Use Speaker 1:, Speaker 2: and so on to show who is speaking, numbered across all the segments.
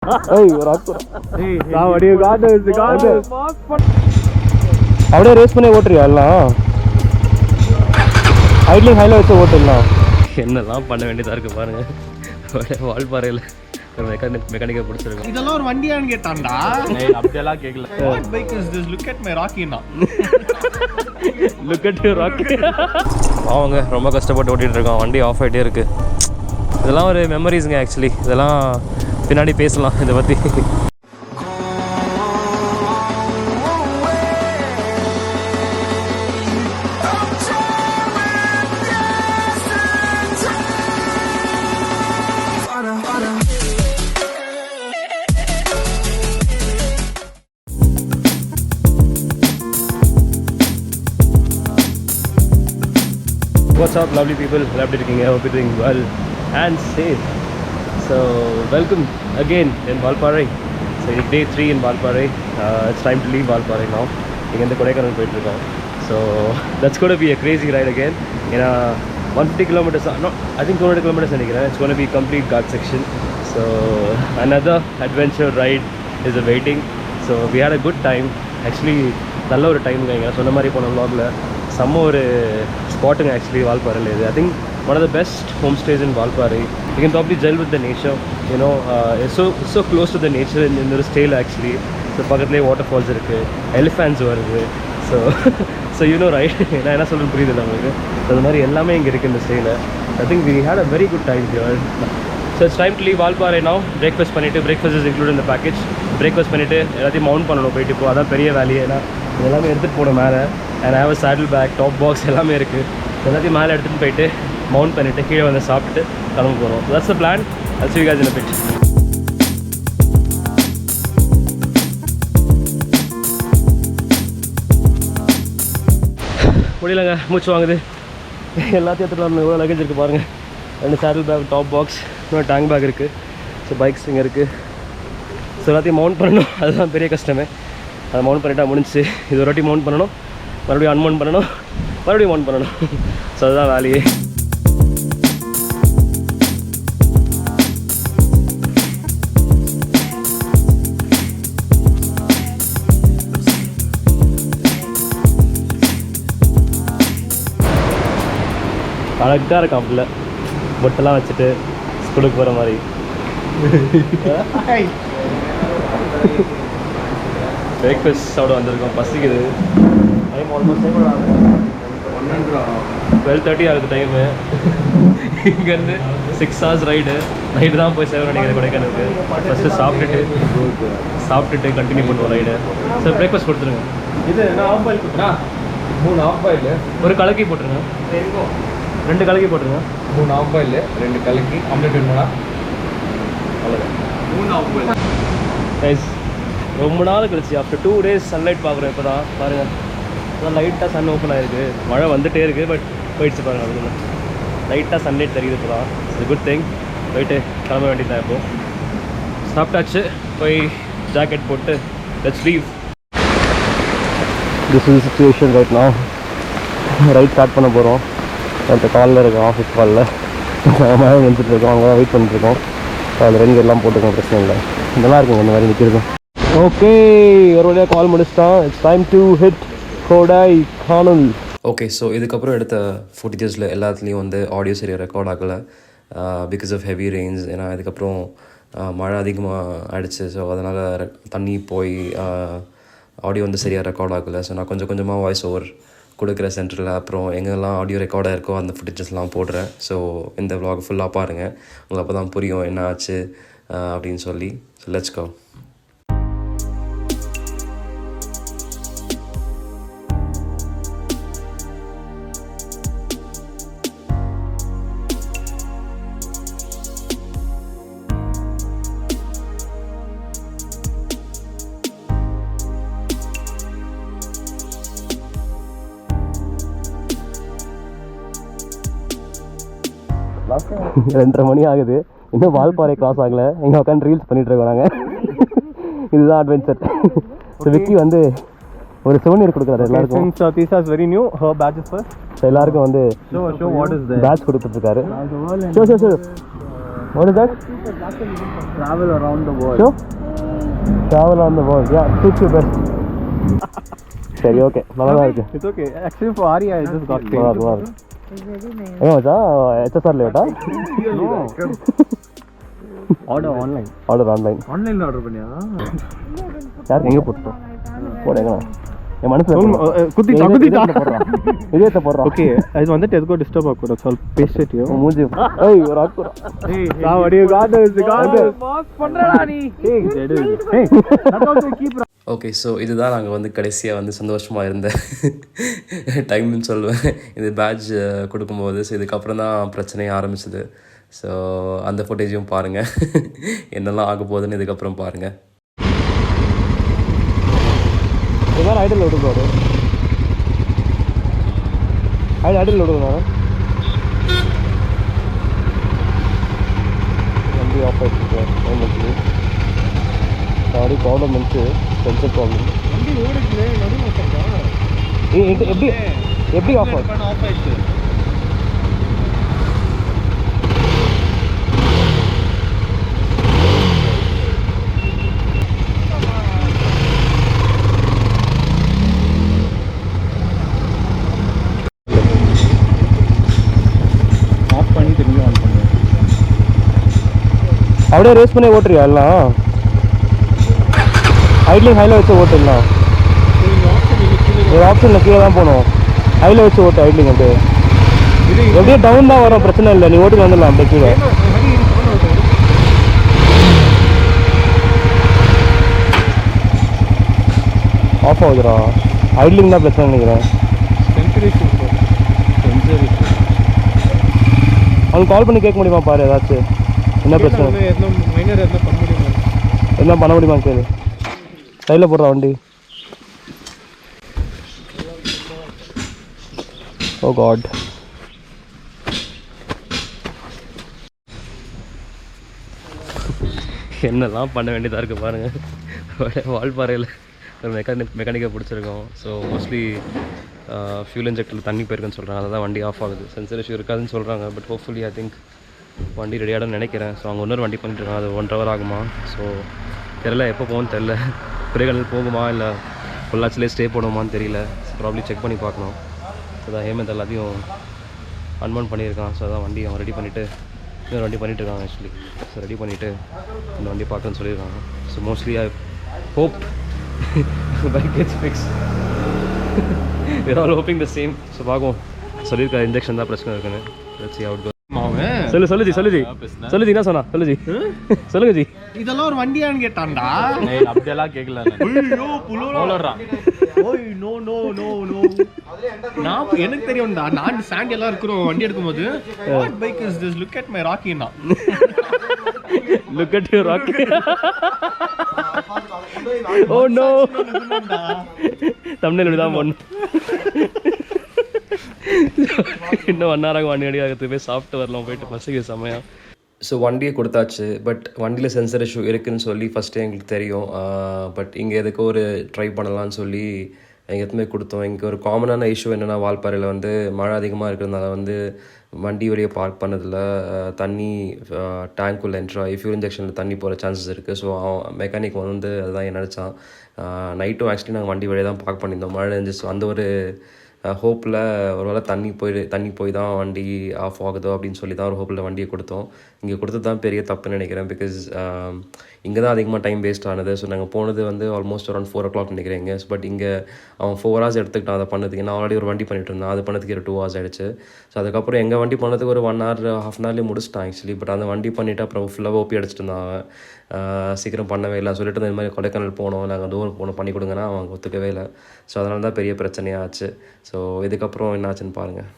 Speaker 1: அப்படியே ரேஸ் பண்ணி ஓட்டுறியா எல்லாம் ஐட்லிங் ஹைல வச்சு ஓட்டுலாம். என்னெல்லாம் பண்ண வேண்டியதாக இருக்குது பாருங்க. வால்பாறையில் மெக்கானிக்கை பிடிச்சிருக்கோம்.
Speaker 2: இதெல்லாம் ஒரு வண்டியான்னு கேட்டான்டா.
Speaker 1: அப்படியெல்லாம் கேட்கல.
Speaker 2: What bike is this? Look at my Rocky now.
Speaker 1: Look at your Rocky. அவங்க ரொம்ப கஷ்டப்பட்டு ஓட்டிகிட்டு இருக்கோம். வண்டி ஆஃப் ஆகிட்டே இருக்குது. இதெல்லாம் ஒரு மெமரிஸுங்க. ஆக்சுவலி இதெல்லாம் பின்னாடி பேசலாம் இதை பற்றி. What's up, lovely people? Hope you're doing well and safe. So, welcome again in Valparai. So, it's day 3 in Valparai. It's time to leave Valparai now. We're going to Kodaikanal. So, that's going to be a crazy ride again. In 150 kilometers, no, I think 200 kilometers. It's going to be a complete ghat section. So, another adventure ride is awaiting. So, we had a good time. Actually, நல்ல ஒரு time சொன்ன மாதிரி போன vlogல செம்ம ஒரு ஸ்பாட்டுங்க actually வால்பாறையில். இது I think one of the best home stays in Valparai. You can probably gel with the nature, you know so close to the nature இந்த ஒரு ஸ்டேயில் ஆக்சுவலி. ஸோ பக்கத்துலேயே வாட்டர் ஃபால்ஸ் இருக்குது, எலிஃபேண்ட்ஸ் வருது. ஸோ யூனோ ரைட், நான் என்ன சொல்கிறது புரியுது உங்களுக்கு. அது மாதிரி எல்லாமே இங்கே இருக்குது இந்த ஸ்டேயில். I think we had a very good time here. So it's time to leave Valparai now. Breakfast பண்ணிவிட்டு, பிரேக்ஃபாஸ்ட் இஸ் இன்க்ளூட் இந்த பேக்கேஜ். பிரேக்ஃபாஸ்ட் பண்ணிவிட்டு எல்லாத்தையும் மவுண்ட் பண்ணணும் போயிட்டு. இப்போ அதான் பெரிய வேலையே. ஏன்னா எல்லாமே எடுத்துகிட்டு போன மேலே and have a saddle bag, top box எல்லாமே இருக்குது. எல்லாத்தையும் மேலே எடுத்துகிட்டு போயிட்டு மவுண்ட் பண்ணிவிட்டு கீழே வந்து சாப்பிட்டு கிளம்ப போகிறோம். That's the plan. I'll see you guys in a bit. முடியலங்க, மூச்சு வாங்குது. எல்லாத்தையும் எடுத்துகிட்டு வரணும். எவ்வளோ லக்கேஜ் இருக்குது பாருங்கள். 2 சேடில் பேக், டாப் பாக்ஸ், இன்னொரு டேங்க் பேக் இருக்குது. ஸோ பைக்ஸ் இங்கே இருக்குது. ஸோ எல்லாத்தையும் மவுண்ட் பண்ணணும். அதுதான் பெரிய கஷ்டமே. அதை மவுண்ட் பண்ணிட்டா முடிஞ்சு. இது ஒரு வாட்டி மவுண்ட் பண்ணணும், மறுபடியும் அன்மவுண்ட் பண்ணணும், மறுபடியும் மவுண்ட் பண்ணணும். ஸோ அதுதான் வேலையே. கரெக்டாக இருக்கான் பிள்ளை, பொட்டெல்லாம் வச்சுட்டு ஸ்கூலுக்கு போகிற மாதிரி. பிரேக்ஃபாஸ்ட் சாப்பிட வந்திருக்கோம். பசிக்குது. டைம் ஆல்மோஸ்ட் 12:30 ஆகுது டைமு. இங்கேருந்து 6 hours ரைடு. நைட்டு தான் போய் சேவ் நினைக்கிறேன் கொடைக்கானலுக்கு. ஃபஸ்ட்டு சாப்பிட்டுட்டு கண்டினியூ பண்ணுவோம் ரைடு. சார் பிரேக்ஃபாஸ்ட் கொடுத்துருங்க.
Speaker 2: இது என்ன ஆஃப் பாயில் கொடுத்துருங்க. 3 ஆஃப் பாயில்,
Speaker 1: ஒரு கலக்கி போட்டுருங்க. 2 கலக்கி போட்டுருங்க.
Speaker 2: 3 ஆஃப் பாயில், 2 கலக்கி, ஆம்லெட் வேணுமா? அவ்வளோதான், 3 ஆஃப் பாயில்.
Speaker 1: கைஸ், ரொம்ப நாள் கழிச்சு ஆஃப்டர் 2 days சன்லைட் பார்க்குறோம். இப்போ தான் பாருங்கள், அதான் லைட்டாக சன் ஓப்பன் ஆகிருக்கு. மழை வந்துகிட்டே இருக்குது, பட் போயிடுச்சு பாருங்கள். அதுக்குள்ள லைட்டாக சன்லைட் தெரியுது. இப்போ தான் இட்ஸ் குட் திங். போயிட்டு கிளம்ப வேண்டியதான். இப்போது சாப்பிட்டாச்சு, போய் ஜாக்கெட் போட்டு let's leave. This is situation right now. Ride start பண்ண போகிறோம். அந்த காலில் இருக்கோம், ஆஃபீஸ் காலில் மழை வந்துட்டு இருக்கோம். அவங்க வெயிட் பண்ணிட்டுருக்கோம். அதில் ரெண்டு எல்லாம் போட்டுருக்கோம், பிரச்சனை இல்லை. நல்லா இருக்குங்க இந்த மாதிரி நிற்கிறது. ஓகே, ஒரு வழியாக கால் முடிச்சிட்டோம். It's time to hit Kodaikanal.
Speaker 3: Okay, so இதுக்கப்புறம் எடுத்த ஃபுட்டேஜஸில் எல்லாத்துலேயும் வந்து ஆடியோ சரியாக ரெக்கார்ட் ஆகலை பிகாஸ் ஆஃப் ஹெவி ரெயின்ஸ். ஏன்னா அதுக்கப்புறம் மழை அதிகமாக ஆகிடுச்சு. ஸோ அதனால் தண்ணி போய் ஆடியோ வந்து சரியாக ரெக்கார்ட் ஆகலை. ஸோ நான் கொஞ்சம் கொஞ்சமாக வாய்ஸ் ஓவர் கொடுக்குற சென்டரில் அப்புறம் எங்கெல்லாம் ஆடியோ ரெக்கார்டாக இருக்கோ அந்த ஃபுட்டேஜஸ்லாம் போடுறேன். ஸோ இந்த vlog ஃபுல்லாக பாருங்கள், உங்களுக்கு அப்போ தான் புரியும் என்ன ஆச்சு அப்படின்னு சொல்லி. So let's go.
Speaker 1: ரெண்டரை மணி ஆகுது, இன்னும் வால்பாறை கிராஸ் ஆகலை. எங்கே உட்காந்து ரீல்ஸ் பண்ணிகிட்டு இருக்கோம் நாங்கள். இதுதான் அட்வென்ச்சர். ஸோ விக்கி வந்து ஒரு souvenir கொடுக்குறாரு எல்லாருக்கும்.
Speaker 2: Tisha is very new. Her badge is first.
Speaker 1: So எல்லாருக்கும் வந்து
Speaker 2: show what is there.
Speaker 1: Badge கொடுத்துட்ருக்காரு. What is that?
Speaker 2: Travel around the world.
Speaker 1: Sure. Travel around the world. Yeah, suits you best. சரி okay நல்லா தான் இருக்கு.
Speaker 2: It's okay. Actually for Arya I just got paid.
Speaker 1: ஏன் மச்சான் HSR லேட்டா?
Speaker 2: No. Order online.
Speaker 1: Order online.
Speaker 2: Online order பண்ணியா?
Speaker 1: யார் எங்கே போட்டோம் போடுங்க என் மனசு
Speaker 2: குத்தி
Speaker 1: போடுறான் இதயத்தை போடுறான்.
Speaker 2: ஓகே அது வந்துட்டு எதுக்கோ டிஸ்டர்ப் ஆகக்கூட ಸ್ವಲ್ಪ பேசிட்டு
Speaker 1: மூஞ்சி ஏய் ஒரு ஆக்குறா
Speaker 2: நான் வடிய காது பாஸ் பண்றடா நீ ஏய் ஜெடு ஏய் நான் கீப்.
Speaker 3: ஓகே ஸோ இதுதான் நாங்கள் வந்து கடைசியாக வந்து சந்தோஷமாக இருந்த டைம்னு சொல்லுவேன் இது பேட்ச் கொடுக்கும்போது. ஸோ இதுக்கப்புறம் தான் பிரச்சனையே ஆரம்பிச்சது. ஸோ அந்த ஃபுட்டேஜையும் பாருங்கள் என்னெல்லாம் ஆக போகுதுன்னு இதுக்கப்புறம் பாருங்கள்.
Speaker 1: இதுதான் ஐடில் விடுவாரு ஐடில் விடுவாங்க வண்டி ஆஃப் ஆகிட்டு சாரி ப்ராப்ளம் இருந்துச்சு சென்சர் ப்ராப்ளம். எப்படி ஆஃப் ஆயிடுச்சு? அப்படியே ரேஸ் பண்ணி ஓட்டுறியா எல்லாம்? ஐட்லிங் ஹையில் வச்சு ஓட்டுலாம். ஒரு ஆப்ஷனில் கீழே தான் போகணும். ஹையில் வச்சு ஓட்டு ஐட்லிங் அப்படியே எப்படியே டவுன் தான் வரும். பிரச்சனை இல்லை, நீ ஓட்டி வந்துடலாம் அப்படியே கீழே. ஆஃப் ஆகுதுடா. ஐட்லிங் தான் பிரச்சனை நினைக்கிறேன். அவனுக்கு கால் பண்ணி கேட்க முடியுமா பாரு ஏதாச்சும் என்ன பிரச்சனை என்ன பண்ண முடியுமா கேளு. சைடில் போடுறா வண்டி. ஓ காட். என்னெல்லாம் பண்ண வேண்டியதாக இருக்குது பாருங்கள். வால்பாறையில் ஒரு மெக்கானிக்கை பிடிச்சிருக்கோம். ஸோ மோஸ்ட்லி ஃபியூல் இன்ஜெக்டரில் தண்ணி போயிருக்குன்னு சொல்கிறாங்க. அதை தான் வண்டி ஆஃப் ஆகுது. சென்சர் இஷ்யூ இருக்காதுன்னு சொல்கிறாங்க. பட் ஹோப்ஃபுல்லி ஐ திங்க் வண்டி ரெடியாகிடும்னு நினைக்கிறேன். ஸோ அவங்க இன்னொரு வண்டி பண்ணிட்டுருக்காங்க. அது 1 hour ஆகுமா? ஸோ தெரில எப்போ போகும்னு தெரில. கொடைக்கானல் போகுமா இல்லை பொள்ளாச்சிலே ஸ்டே போடுமான்னு தெரியல. ப்ராப்ளி செக் பண்ணி பார்க்கணும். ஸோ அதான் ஹேமந்த் எல்லாத்தையும் அன்மௌண்ட் பண்ணியிருக்கான். ஸோ அதான் வண்டி அவன் ரெடி பண்ணிவிட்டு இன்னொரு வண்டி பண்ணிகிட்ருக்காங்க ஆக்சுவலி. ஸோ ரெடி பண்ணிவிட்டு இந்த வண்டி பார்க்கணுன்னு சொல்லியிருக்காங்க. So mostly I hope bike gets fix. we're all hoping the same. So பார்ப்போம். சொல்லியிருக்காரு இன்ஜெக்ஷன் தான் பிரச்சனை இருக்குன்னு. let's see how it goes. சொல்லுஜி என்ன சொன்னா சொல்லுஜி சொல்லுங்க ஜி.
Speaker 2: இதெல்லாம் ஒரு வண்டியான்னு கேட்டான்டா.
Speaker 3: அப்படியெல்லாம் கேட்கல.
Speaker 2: ஐயோ புலோலறா. ஓய் நோ நோ நோ நோ. நான் எனக்கு தெரியும்டா. நான் சாண்டி எல்லாம் இருக்குறோம் வண்டி எடுக்கும்போது what bike is this? Look at my Rocky now.
Speaker 1: Look at your Rocky. Oh no. thumbnail தான் போடணும். இன்னும் 1 hour வண்டி அடிக்கிறது போய் சாப்பிட்டு வரலாம் போயிட்டு பசிக்கு சமயம்.
Speaker 3: ஸோ வண்டியை கொடுத்தாச்சு. பட் வண்டியில் சென்சர் இஷ்யூ இருக்குதுன்னு சொல்லி ஃபஸ்ட்டு எங்களுக்கு தெரியும். பட் இங்கே எதுக்கோ ஒரு ட்ரை பண்ணலான்னு சொல்லி எங்கள் எதுவுமே கொடுத்தோம். இங்கே ஒரு காமனான இஷ்யூ என்னென்னா வால்பாறையில் வந்து மழை அதிகமாக இருக்கிறதுனால வந்து வண்டி வெளியே பார்க் பண்ணதில் தண்ணி டேங்க்குள்ளே என்ட்ராகி ஃபியூல் இன்ஜெக்ஷனில் தண்ணி போகிற சான்சஸ் இருக்குது. ஸோ மெக்கானிக் வந்து அதுதான் நினச்சான். நைட்டும் ஆக்சுவலி நாங்கள் வண்டி வெளியே தான் பார்க் பண்ணியிருந்தோம். மழை இருந்துச்சு. அந்த ஒரு ஹோப்பில் ஒரு வேளை தண்ணி போய் தான் வண்டி ஆஃப் ஆகுதோ அப்படின்னு சொல்லி தான் ஒரு ஹோப்பில் வண்டியை கொடுத்தோம். இங்கே கொடுத்தது தான் பெரிய தப்புன்னு நினைக்கிறேன். பிகாஸ் இங்கே தான் அதிகமாக டைம் வேஸ்ட் ஆனது. ஸோ நாங்கள் போனது வந்து ஆல்மோஸ்ட் அரௌண்ட் 4 o'clock நினைக்கிறேன் இங்கே. பட் இங்கே அவன் 4 hours எடுத்துக்கிட்டான் அதை பண்ணதுக்கு. நான் ஆல்ரெடி ஒரு வண்டி பண்ணிட்டு இருந்தேன். அது பண்ணதுக்கு ஒரு 2 hours ஆகிடுச்சு. ஸோ அதுக்கப்புறம் எங்கள் வண்டி பண்ணதுக்கு ஒரு 1 hour 1/2 hourலேயே முடிச்சிட்டான் ஆக்சுவலி. பட் அந்த வண்டி பண்ணிவிட்டு அப்புறம் ஃபுல்லாக ஓப்பி அடிச்சிட்டு இருந்தான் அவன். சீக்கிரம் பண்ணவே இல்லை. சொல்லிட்டு இந்த மாதிரி கொடைக்கானல் போனோம், நாங்கள் தூரம் போனோம், பண்ணி கொடுங்கன்னா அவங்க ஒத்துக்கவே இல்லை. ஸோ அதனால தான் பெரிய பிரச்சனையாச்சு. ஸோ இதுக்கப்புறம் என்னாச்சுன்னு பாருங்கள்.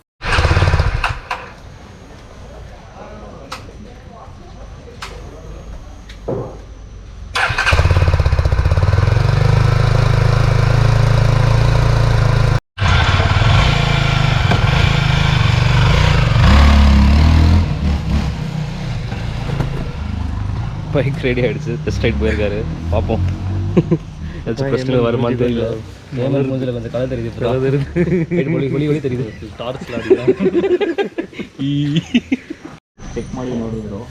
Speaker 1: பைக் ரெடி ஆகிடுச்சு. டெஸ்ட் ரைட் போயிருக்காரு. பார்ப்போம் ஏதாச்சும் பிரச்சனை வருமானு தெரியல. மூஞ்சில் கொஞ்சம் கலர் தெரியுது. ஒளி தெரியுது. டார்ச்ல அடிக்கலாம்.
Speaker 2: ಚೆಕ್ ಮಾಡಿ ನೋಡಿದ್ರು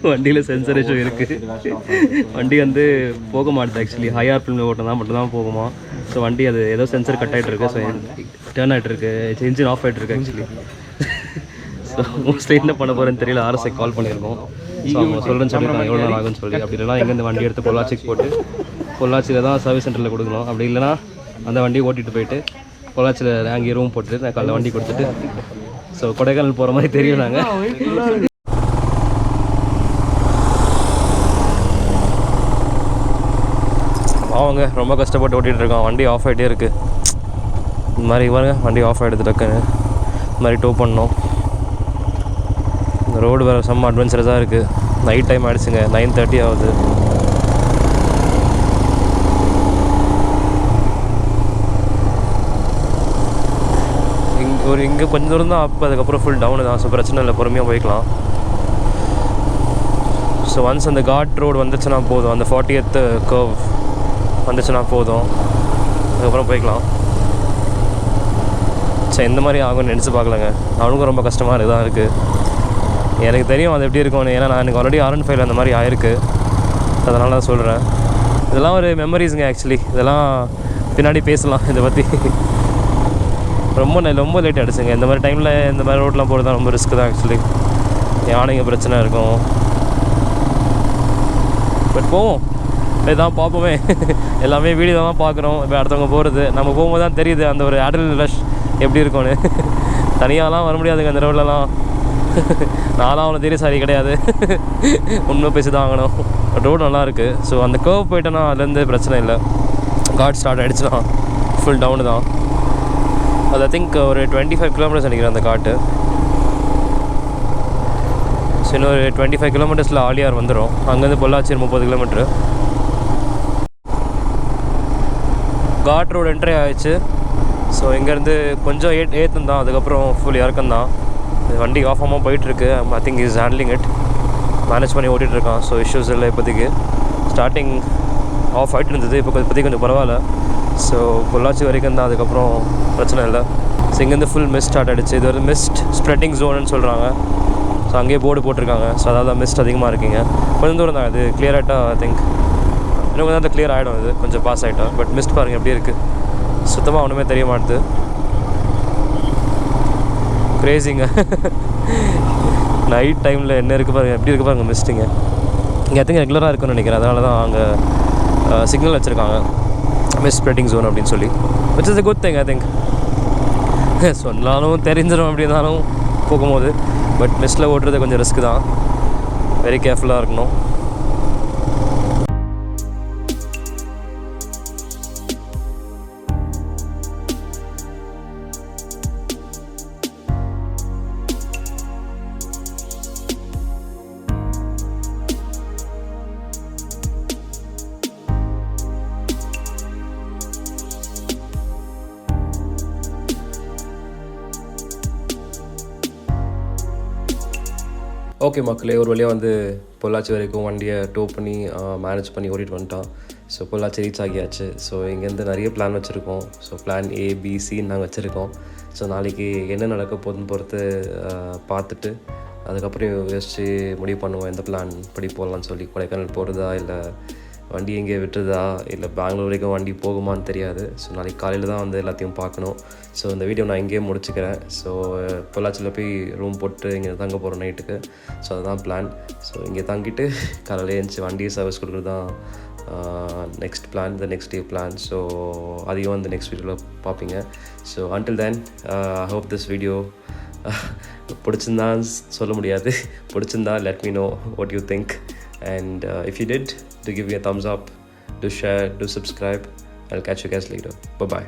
Speaker 1: வண்டியில் சென்சர் இஷ்யூ இருக்குது. வண்டி வந்து போக மாட்டுது ஆக்சுவலி. ஹைஆர் ஃபிலிமில் ஓட்டினா மட்டும் தான் போகுமா. ஸோ வண்டி அது ஏதோ சென்சர் கட் ஆகிட்டு இருக்கு. ஸோ டேர்ன் ஆகிட்டு இருக்கு. இன்ஜின் ஆஃப் ஆகிட்டு இருக்கு ஆக்சுவலி. ஸோ மோஸ்ட்லி என்ன பண்ண போகிறேன்னு தெரியல. ஆர்எஸ்ஐ கால் பண்ணியிருக்கோம். ஸோ அவங்க சொல்கிறேன்னு சொல்லியிருக்காங்க எவ்வளோ நாள் ஆகுன்னு சொல்லி. அப்படி இல்லைனா இங்கேருந்து வண்டி எடுத்து பொள்ளாச்சிக்கு போட்டு பொள்ளாச்சியில் தான் சர்வீஸ் சென்டரில் கொடுக்கணும். அப்படி இல்லைனா அந்த வண்டியை ஓட்டிகிட்டு போயிட்டு பொள்ளாச்சியில் அங்கே ரூம் போட்டுட்டு நான் காலைல வண்டி கொடுத்துட்டு ஸோ கொடைக்கானல் போகிற மாதிரி தெரியும். நாங்கள் அவங்க ரொம்ப கஷ்டப்பட்டு ஓட்டிகிட்டு இருக்கோம். வண்டி ஆஃப் ஆகிட்டே இருக்குது. இந்த மாதிரி பாருங்க வண்டி ஆஃப் ஆகிடுது டக்குன்னு. இந்த மாதிரி டோ பண்ணோம். இந்த ரோடு வேறு செம்ம அட்வென்ச்சரஸாக இருக்குது. Night time ஆகிடுச்சுங்க. 9:30 ஆகுது. இங்கே கொஞ்சம் தூரம் தான் அப், அதுக்கப்புறம் ஃபுல் டவுனு தான். ஸோ பிரச்சனை இல்லை, பொறுமையாக போய்க்கலாம். ஸோ ஒன்ஸ் அந்த காட் ரோடு வந்துச்சுன்னா போதும், அந்த 40th கர்வ் வந்துச்சுன்னா போதும், அதுக்கப்புறம் போய்க்கலாம். சரி, இந்த மாதிரி ஆகும்னு நினச்சி பார்க்கலங்க. அவனுக்கும் ரொம்ப கஷ்டமாக தான் இருக்குது. எனக்கு தெரியும் அது எப்படி இருக்கும்னு. ஏன்னா நான் எனக்கு ஆல்ரெடி R15 அந்த மாதிரி ஆயிருக்கு. அதனால தான் சொல்கிறேன். இதெல்லாம் ஒரு மெமரிஸுங்க ஆக்சுவலி. இதெல்லாம் பின்னாடி பேசலாம் இதை பற்றி. ரொம்ப லேட் ஆகிடுச்சுங்க. இந்த மாதிரி டைமில் இந்த மாதிரி ரோட்லாம் போகிறது தான் ரொம்ப ரிஸ்க்கு தான் ஆக்சுவலி. யானைங்க பிரச்சனை இருக்கும். பட் போவோம், இதான் பார்ப்போமே. எல்லாமே வீடியோ தான் பார்க்குறோம். இப்போ அடுத்தவங்க போகிறது நம்ம போகும்போது தான் தெரியுது அந்த ஒரு ஆடல் ரஷ் எப்படி இருக்கும்னு. தனியாகலாம் வர முடியாதுங்க அந்த ரோட்லலாம். நான்லாம் அவனை தெரிய சாரி கிடையாது. உண்மை பேசி தான் ஆகணும். ரோடு நல்லாயிருக்கு. ஸோ அந்த கர்வ் போயிட்டேன்னா அதுலேருந்து பிரச்சனை இல்லை. காட் ஸ்டார்ட் ஆகிடுச்சுன்னா ஃபுல் டவுனு தான். அது ஐ திங்க் ஒரு 25 கிலோமீட்டர்ஸ் நினைக்கிறேன் அந்த காட்டு. ஸோ இன்னொரு 25 கிலோமீட்டர்ஸில் ஆலியார் வந்துடும். அங்கேருந்து Pollachi 30 kilometre. Ghat road entry ஆகிடுச்சு. ஸோ இங்கேருந்து கொஞ்சம் ஏற்றம் தான், அதுக்கப்புறம் ஃபுல் இறக்கம் தான். வண்டி ஆஃப் ஆகாமல் போயிட்டுருக்கு. I think is handling it, manage பண்ணி ஓட்டிகிட்ருக்கான். ஸோ இஷ்யூஸ் இல்லை இப்போதைக்கு. ஸ்டார்டிங் ஆஃப் ஆகிட்டு இருந்தது, இப்போதைக்கு கொஞ்சம் பரவாயில்ல. ஸோ பொள்ளாச்சி வரைக்கும் தான், அதுக்கப்புறம் பிரச்சனை இல்லை. ஸோ இங்கேருந்து ஃபுல் மிஸ்ட் ஸ்டார்ட் ஆகிடுச்சு. இது ஒரு மிஸ்ட் ஸ்ப்ரெட்டிங் ஜோனுன்னு சொல்கிறாங்க. ஸோ அங்கேயே போர்டு போட்டிருக்காங்க. ஸோ அதாவது மிஸ்ட் அதிகமாக இருக்கீங்க. கொஞ்சம் தூரம் தான் இது கிளியர் ஆகிட்டா ஐ திங்க் இன்னும் கொஞ்சம் தான் கிளியர் ஆகிடும். இது கொஞ்சம் பாஸ் ஆகிட்டா. பட் மிஸ்ட் பாருங்கள் எப்படி இருக்குது. சுத்தமாக ஒன்றுமே தெரிய மாட்டுது. கிரேசிங்க. நைட் டைமில் என்ன இருக்குது பாருங்கள், எப்படி இருக்குது பாருங்கள் மிஸ்ட்டுங்க. இங்கே ஐ திங்க் ரெகுலராக இருக்குன்னு நினைக்கிறேன். அதனால தான் அங்கே சிக்னல் வச்சுருக்காங்க, மிஸ்ட் ஸ்ப்ரெட்டிங் ஜோன் அப்படின்னு சொல்லி. Which is a good thing I think. சொன்னாலும் தெரிஞ்சிடும் அப்படி இருந்தாலும் போகும்போது. பட் மிஸ்ட்டில் ஓட்டுறது கொஞ்சம் ரிஸ்க்கு தான். வெரி கேர்ஃபுல்லாக இருக்கணும். ஓகே மக்களே, ஒரு வழியாக வந்து பொள்ளாச்சி வரைக்கும் வண்டியை டோ பண்ணி மேனேஜ் பண்ணி ஓட்டிகிட்டு வந்துட்டான். ஸோ பொள்ளாச்சி ரீச் ஆகியாச்சு. ஸோ இங்கேருந்து நிறைய பிளான் வச்சுருக்கோம். So plan A, B, C நாங்கள் வச்சுருக்கோம். ஸோ நாளைக்கு என்ன நடக்க போகுதுன்னு பொறுத்து பார்த்துட்டு அதுக்கப்புறம் யோசித்து முடிவு பண்ணுவோம் எந்த பிளான் படி போகலான்னு சொல்லி. கொடைக்கானல் போகிறதா, இல்லை வண்டி எங்கே விட்டுறதா, இல்லை பெங்களூர் வரைக்கும் வண்டி போகுமான்னு தெரியாது. ஸோ நாளைக்கு காலையில் தான் வந்து எல்லாத்தையும் பார்க்கணும். ஸோ இந்த வீடியோ நான் இங்கேயே முடிச்சுக்கிறேன். ஸோ பொள்ளாச்சியில் போய் ரூம் போட்டு இங்கே தங்க போகிறோம் நைட்டுக்கு. ஸோ அதுதான் பிளான். ஸோ இங்கே தங்கிட்டு காலையில் எழுந்துச்சி வண்டியை சர்வீஸ் கொடுக்குறது தான் next plan, the next day plan. So அதையும் வந்து நெக்ஸ்ட் வீடியோவில் பார்ப்பீங்க. So until then I hope this video பிடிச்சிருந்தான்னு சொல்ல முடியாது. பிடிச்சிருந்தா let me know what you think. And if you did, do give me a thumbs up, do share, do subscribe. I'll catch you guys later. Bye bye.